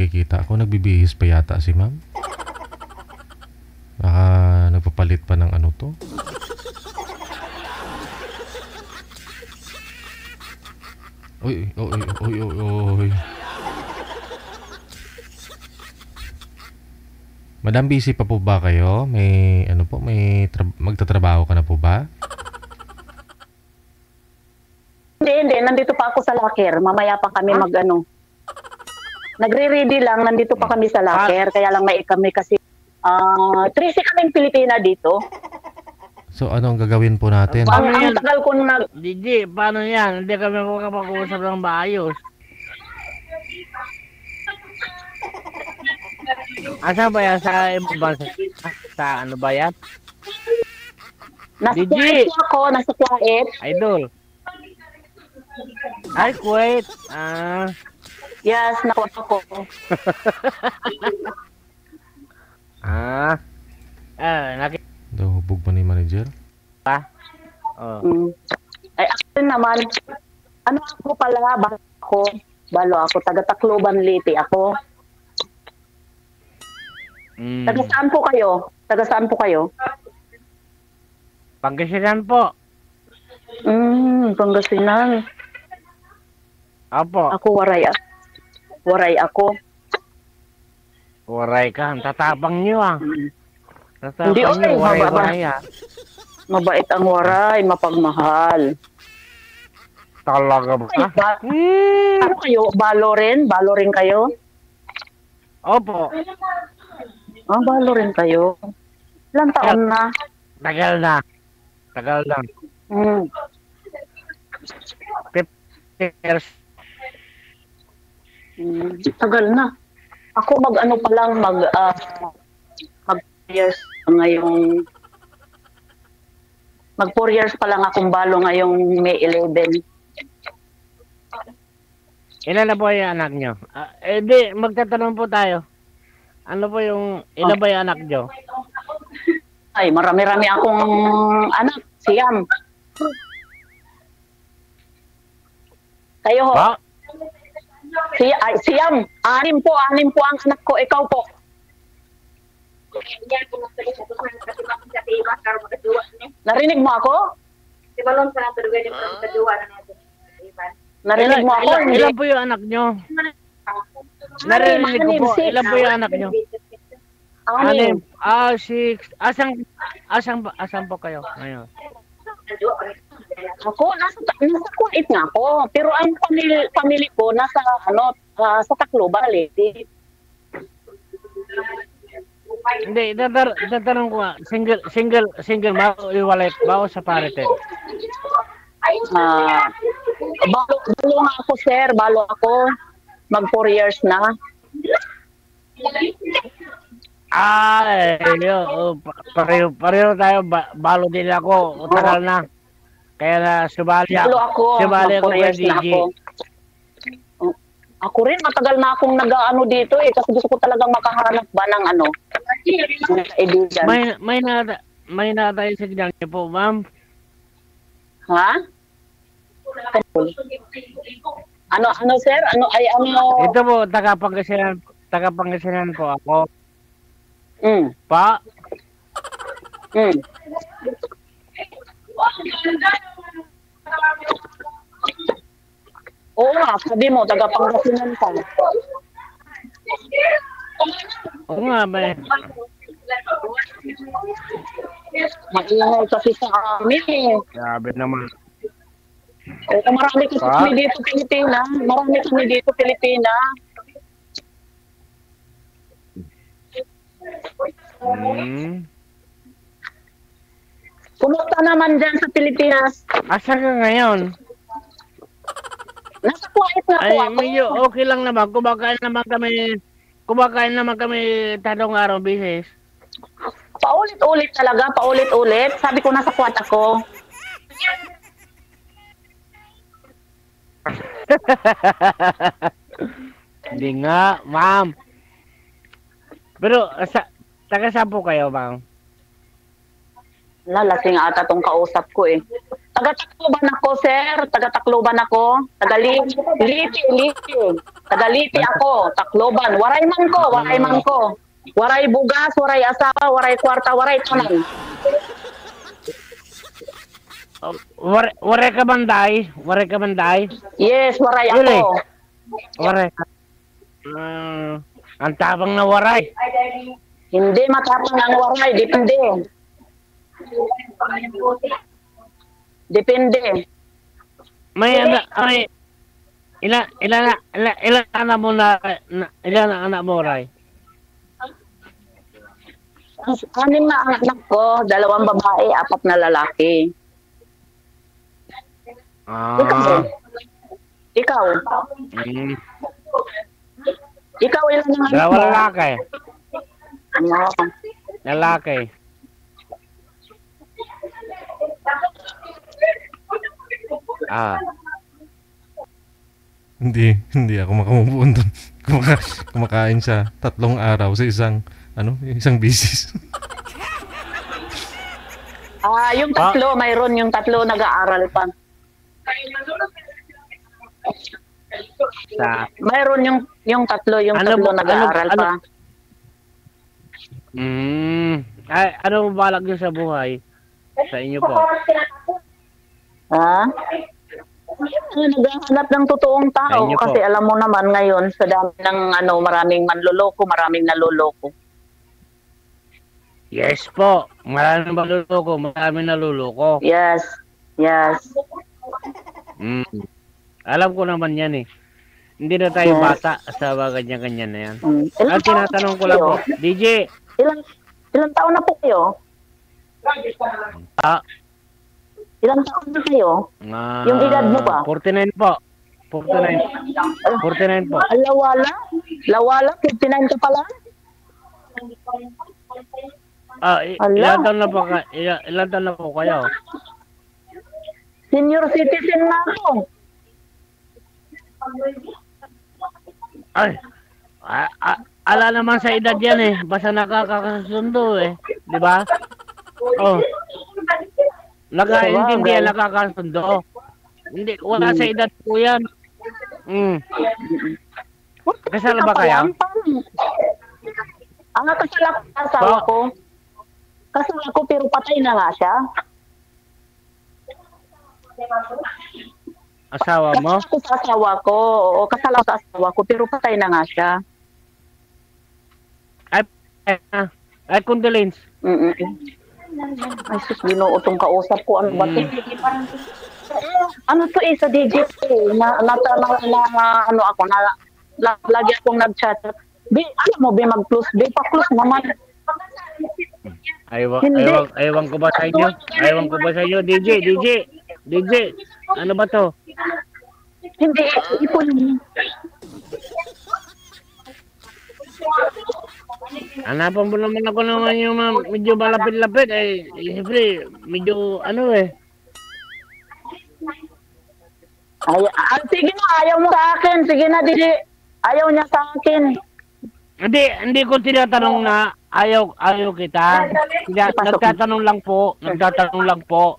nakikita ako. Nagbibihis pa yata si ma'am. Baka nagpapalit pa ng ano to. Uy, uy, uy, uy, uy. Madam, busy pa po ba kayo? May ano po, may magtatrabaho ka na po ba? Hindi. Nandito pa ako sa locker. Mamaya pa kami mag-ano. Nagre-ready lang. Nandito pa kami sa locker. Kaya lang may kami kasi 13 kaming Pilipina dito. So, ano ang gagawin po natin? Ang tagal ko na... Gigi, paano yan? Hindi kami makapag-uusap ng maayos. Asa ba yan? Sa ibang sa ano ba yan? Nasa Gigi! Kuwait ako. Nasa Kuwait. Idol. Ay, Kuwait. Yes, nakuha ako. Nakita Daw, hubog ba ni manager? pa? Oh. Ay, ako rin naman. Ano ako pala? Balo ako. Taga Tacloban, Leyte ako. Taga saan po kayo? Taga saan po kayo? Pangasinan po. Pangasinan. Opo. Ako waray. Waray ako. Waray ka. Ang tatapang nyo Hindi, Tatapang nyo. mababa. Mabait ang waray, mapagmahal. Talaga ba? Ano kayo? Balo rin kayo? Opo. Balo rin kayo. Ilang taon na? Tagal na. 50 years. Tagal na. Ako mag-ano pa lang, mag years ngayong mag 4 years pa lang akong balo ngayong May 11. Ilan na po yung anak nyo? Di, magtatanong po tayo. Ano po yung, ilan ba yung anak nyo? Ay, marami-rami akong anak. Siyam. Kayo ho? Ba? Siyam. Anim po ang anak ko. Ikaw po. Narinig mo ako? Narinig mo ako? Ilan po yung anak nyo? Narinig ko po. Ilan po yung anak nyo? Anim. 6. Asan po kayo ngayon? Ako, nasa Kuwait nga ako. Pero ang pamilya ko nasa, sa Tacloban, Leyte. Hindi, tatanong ko nga, single ba o iwalay ba o separated? Balo nga ako, sir. Balo ako. Mag 4 years na. Pareho tayo, balo din ako, tagal na. Kaya na sumali ako kay Gigi. Ako rin, matagal na akong nag-ano dito kasi gusto ko talagang makahanap ba ng kaibigan. May tayo signal niyo po, ma'am. Ha? Ano sir? Ito po, taga-Pangasinan po ako. Pa? Oo nga, sabi mo, taga-Pangasinan ka. Oo nga, may. Maingay kasi sa amin. Grabe naman. Marami kasi kami dito, Pilipina. Pumunta naman dyan sa Pilipinas. Asa ka ngayon? Nasa Kuwait na po ako. Medyo okay lang naman. Kumakain naman kami talong araw bisis. Paulit-ulit talaga, paulit-ulit. Sabi ko nasa Kuwait ako. Hindi nga, ma'am. Pero, taga saan po kayo, ma'am? Lasing ata tong kausap ko eh. Taga-Tacloban ako, sir. Taga-Tacloban ako. Taga-Leyte. Tagaliti ako, Tacloban. Waray man ko. Waray bugas, waray asawa, waray kwarta, waray tanan. Waray ka banday? Waray ka banday? Yes, waray Really? ako. Waray ka. Ang tabang na waray. Hindi matapang ang waray, depende. Depende. May ilan anak mo ilan anak mo, Ray? Anim na ang anak ko, 2 babae, 4 na lalaki. Ikaw. Ikaw ilan ang anak mo? 2 lalaki. Ano? Lalaki. Hindi ako makamove doon. Kumakain siya 3 araw sa isang bisis. Yung 3, mayroon yung 3 nag-aaral pa. Mayroon yung 3, yung 3 nag-aaral pa. Ano balak niyo sa buhay? Sa inyo po? Naghahanap ng totoong tao kasi alam mo naman ngayon sa dami ng maraming manloloko, maraming naloloko. Yes po. Maraming manloloko, maraming naloloko. Yes. Alam ko naman yan eh. Hindi na tayo bata sa ganyan-ganyan na yan. At tinatanong ko lang po, DJ. Ilang taon na po kayo? Ilang taon na kayo? Yung edad mo ba? 49 po. 49 po. Lawala? 59 ka pala? Ilan taon na po kayo? Senior citizen na ako. Ala naman sa edad yan eh. Basta nakakasundo eh. Di ba? Nakaintindihan nakakasundo. Hindi, wala sa edad po yan. Kasal ba kayo? Kasal ako sa asawa ko. Kasal ako pero patay na nga siya. Asawa mo? Kasal ako sa asawa ko. Oo, kasal ako sa asawa ko pero patay na nga siya. Ay, condolence. Ay, sus, binuotong kausap ko. Ano ba ito? Ano to sa digit lagi akong nag-chat. Alam mo, mag-close. Pa-close naman. Aywan ko ba sa inyo? DJ, ano ba to? Hindi, ipon. Hanapan mo naman ako naman yung medyo malapit-lapit. Siyempre, medyo Sige na, ayaw mo sa akin. Sige na, DJ. Ayaw niya sa akin. Hindi ko tinatanong na ayaw kita. Nagtatanong lang po. Nagtatanong lang po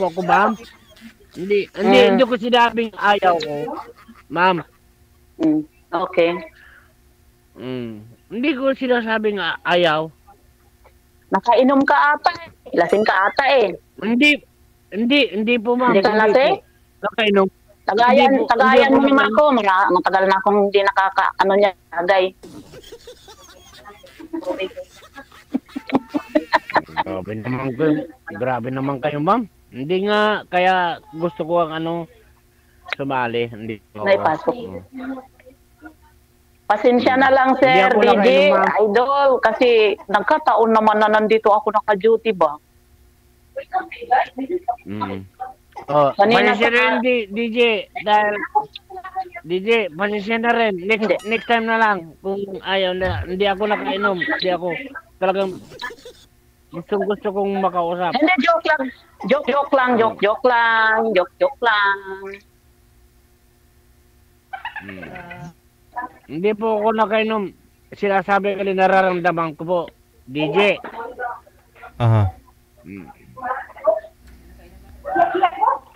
ako, ma'am. Hindi ko sinabing ayaw ko, ma'am. Okay. Hindi ko sinasabing ayaw. Nakainom ka ata eh. Lasing ka ata eh. Hindi po, ma'am. Hindi ka lasing? Nakainom. Tagayan mo naman ako. Matagal na akong hindi niya, tagay. Grabe naman kayo, ma'am. Hindi nga, kaya gusto ko ang sumali. Hindi ko. Naipasok. Pasensya na lang, Sir DJ, idol, kasi nagkataon naman na nandito ako naka-duty ba? Pasensya rin, DJ, dahil, DJ, pasensya na rin, next time na lang, kung ayaw na, hindi ako nakainom, hindi ako, talagang, gusto kong makausap. Hindi, joke lang. Hindi po ako nakainom. Sinasabi ko nararamdaman ko po. DJ.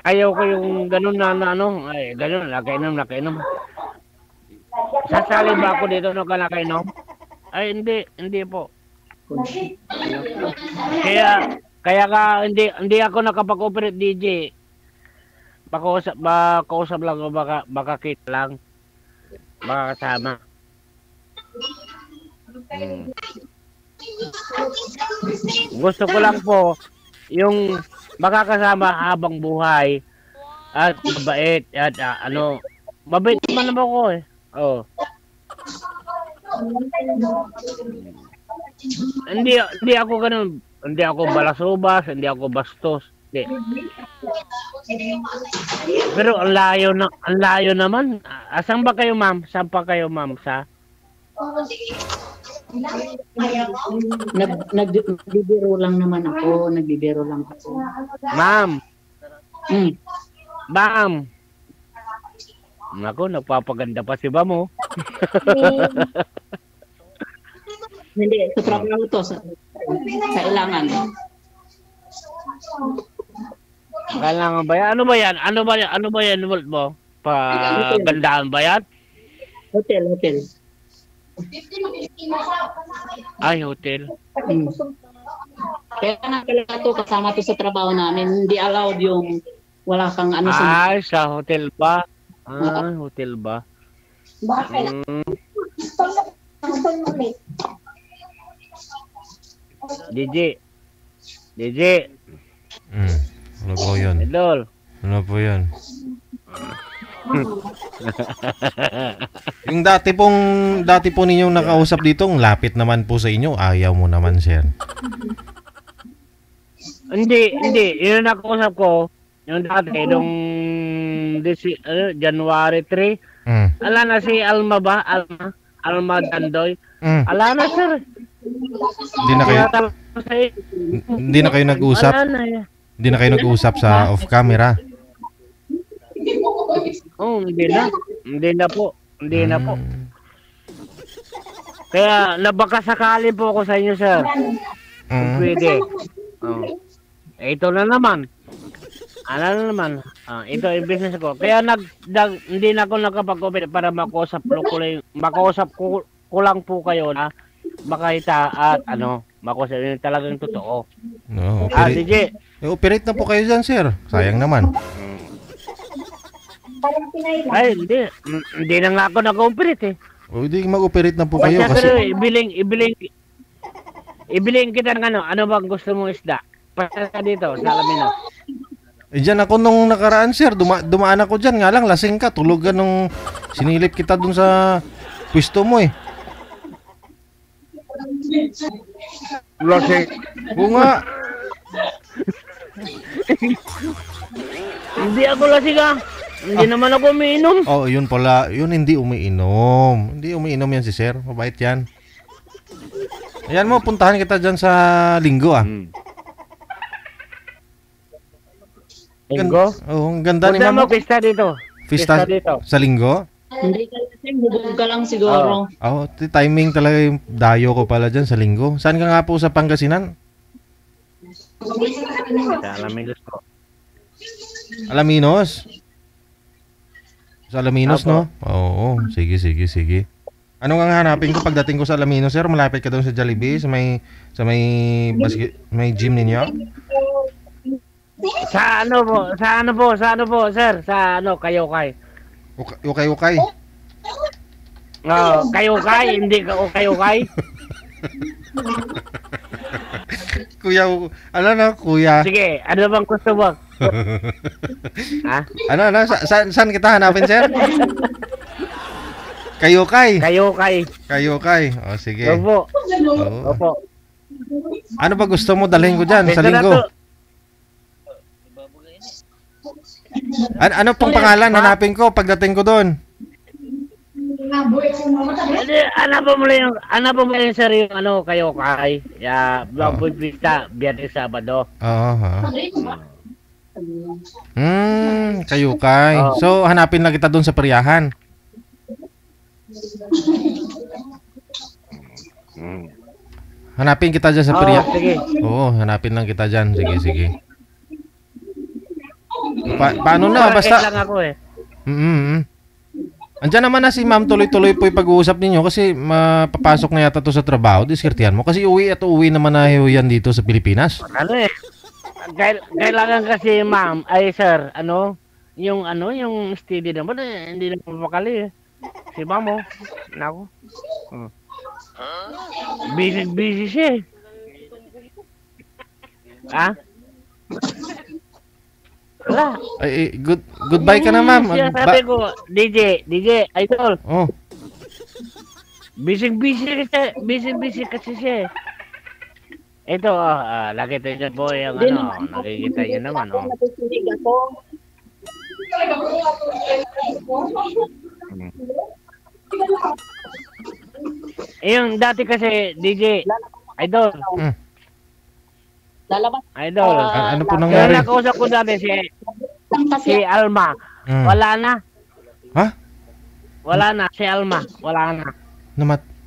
ayaw ko yung ganun na ano, ay ganun, nakainom. Sasali ba ako dito no ka nakainom? Ay hindi po. Kaya hindi ako nakapag-operate DJ. Baka lang o baka kita lang. Baka kasama. Gusto ko lang po yung makakasama habang buhay at mabait at mabait naman ako eh. Oh. Hindi ako ganun. Hindi ako balasubas, hindi ako bastos. Hindi. Pero ang layo naman. Asan ba kayo, ma'am? Saan pa kayo, ma'am? Sa? Nagbibiro lang naman ako. Nagbibiro lang ako. Ma'am. Ma'am. Naku, nagpapaganda pa si Bamo. Hindi, sa trabaho to. Kailangan. Kailangan ba yan? Ano ba yan, Walt mo? Pagandaan ba yan? Hotel. Ay, hotel. Kaya na talaga to, kasama to sa trabaho namin. Hindi allowed yung wala kang ano sa... Ay, sa hotel ba? Ah, hotel ba? DJ. Ano po yun? Idol. Ano po yun? Yung dati po ninyong nakausap dito, ang lapit naman po sa inyo. Ayaw mo naman, sir. Hindi. Yun ang nakausap ko. Yung dati, nung January 3. Ala na si Alma ba? Alma Dandoy. Ala na, sir. Hindi na kayo nag-usap. Hindi na kayo nag-usap sa off camera. Oh, hindi na po. Kaya nabakasakali po ako sa inyo, sir. Kung pwede. Oh. Ito na naman. Ito yung business ko. Kaya hindi na ako nakapag-operate para makausap ko lang po kayo na makita at makausap yun talagang totoo. No, DJ. Operate na po kayo dyan, sir. Sayang naman. Ay, hindi na nga ako nag-operate eh. O, hindi mag-operate na po kayo kasi... Ibiliin kita ng ano bang gusto mong isda? Pasa ka dito, sa Alamino. Dyan ako nung nakaraan, sir. Dumaan ako dyan. Nga lang, lasing ka. Tulog ka nung sinilip kita dun sa pwesto mo eh. Lasing? Oo nga. Hindi ako lasing ah. Hindi naman ako umiinom. Oh, yun pala. Yun hindi umiinom. Hindi umiinom yan si sir. Mabait yan. Ayan mo, puntahan kita dyan sa Linggo ah. Linggo? Oo, ang ganda ni Mama. Mama. Pista dito. Pista dito. Sa Linggo? Hindi ka lasing, hubog ka lang siguro. Timing talaga yung dayo ko pala dyan sa Linggo. Saan ka nga po sa Pangasinan? Sa Alaminos po. Alaminos? Sa Alaminos, no? Oo, sige. Ano nga hanapin ko pagdating ko sa Alaminos, sir? Malapit ka doon sa Jollibee, sa may gym ninyo? Sa ano po, sir? Sa Kayokay. Ukay. Kayokay, hindi ka Ukay. Kuya, kuya. Sige, ano bang gusto mo? Ha? Saan kita hanapin, sir? Kayokay. O, sige. Opo. Ano ba gusto mo dalhin ko dyan sa Linggo? Ano pong pangalan hanapin ko pagdating ko doon? Ano po mo yung sir yung Kayokay? Baboy Pista, Biyernes Sabado. Kayokay. So, hanapin lang kita doon sa Periyahan. Hanapin kita dyan sa Periyahan. Sige. Oo, hanapin lang kita dyan. Sige. Paano na? Basta Basta... lang ako eh. Andiyan naman na si ma'am, tuloy-tuloy po yung pag-uusap ninyo kasi mapapasok na yata to sa trabaho, diskertihan mo. Kasi uwi at uwi naman na yan dito sa Pilipinas. Ano eh? Kailangan kasi ma'am, ay sir, yung steady naman eh, hindi na mapakali eh. Si ma'am oh, nako. Busy siya eh. Ha? Wala. Ay, goodbye ka na ma'am. Siya sabi ko, DJ, idol. Oh, Busy kasi siya eh. Ito, nakita niyo po yung nakikita niyo naman, oh. Nakikinig ako. Yung dati kasi, DJ, idol, Lalabas. idol. ano po Yung nangyari? nakausap ko dati si Kasi Alma, Mm. wala na. Ha? Wala na, si Alma, wala na.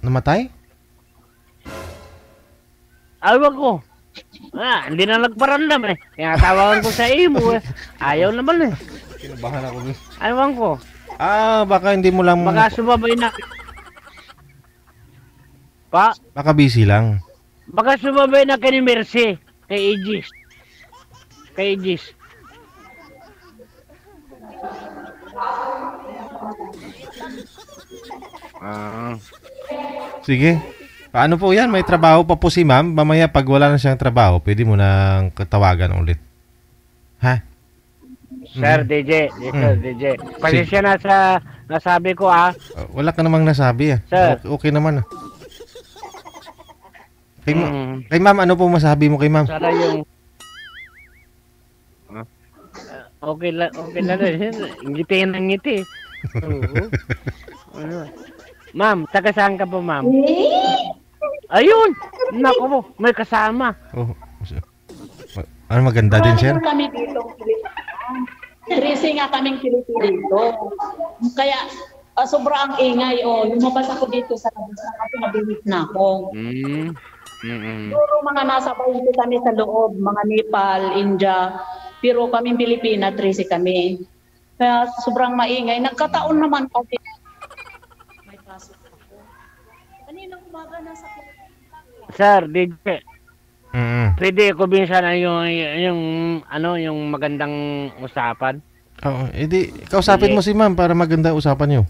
Namatay? Ayaw ko. Hindi na nagparandam eh. Kaya tawagan ko sa imo eh. Ayaw naman eh. Kinabahan ako. Ayaw ko. Baka hindi mo lang... Baka sumabay na. Baka busy lang. Baka sumabay na kay Mercy. Kay Aegis. Kay Aegis. Sige. Paano po yan? May trabaho pa po si ma'am. Mamaya pag wala na siyang trabaho, pwede mo nang katawagan ulit. Ha? Sir DJ. Sir DJ. Pasensya na sa nasabi ko Wala ka namang nasabi Sir. Okay naman Kay, Mm. kay ma'am, ano po masabi mo kay ma'am? Sana yung... Okay lang rin. Ngiti ng ngiti. Oo. Ano? Ma'am, taga saan ka po, ma'am? Ayun! Naku po, may kasama. Oh. Ano maganda din siya? Marami kami dito. Trisi nga kaming Pilipino dito. Kaya sobrang ingay. Lumabas ako dito sa labas kasi nabilis na ako. Puro mga nasa bahay kami sa loob, mga Nepal, India. Pero kaming Pilipina, Trisi kami. Kaya sobrang maingay. Nagkataon naman kasi may pasok ako. Kanina umaga nasa Sir, DJ. Pwede ko binsan na yung magandang usapan. Oo, edi kausapin mo si ma'am para maganda usapan niyo.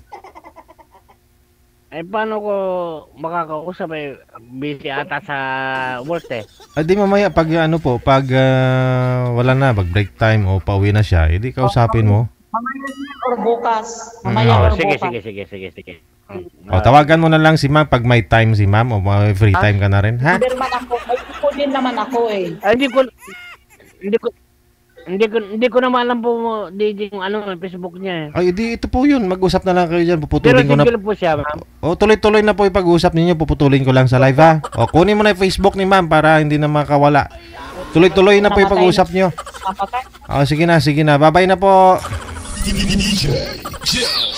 Paano ko makakausap busy ata sa work eh. Di mamaya pag wala na, pag break time o pauwi na siya, edi kausapin mo. mamaya or bukas. Mamaya or Sige. bukas. Tawagan mo na lang si ma'am pag may time si ma'am o may free time ka na rin, ha? Hindi naman ako. May iko din naman ako eh. Hindi ko naman alam po DJ yung Facebook niya eh. Ay, di ito po yun. Mag-usap na lang kayo dyan. Pero Puputulin ko na. single po siya, ma'am. Tuloy-tuloy na po yung pag-usap ninyo. Puputulin ko lang sa live, ha? Kunin mo na yung Facebook ni ma'am para hindi na makawala. Tuloy-tuloy na po yung pag-usap nyo. Papatay. Sige na. Bye-bye na po. DJ Joe.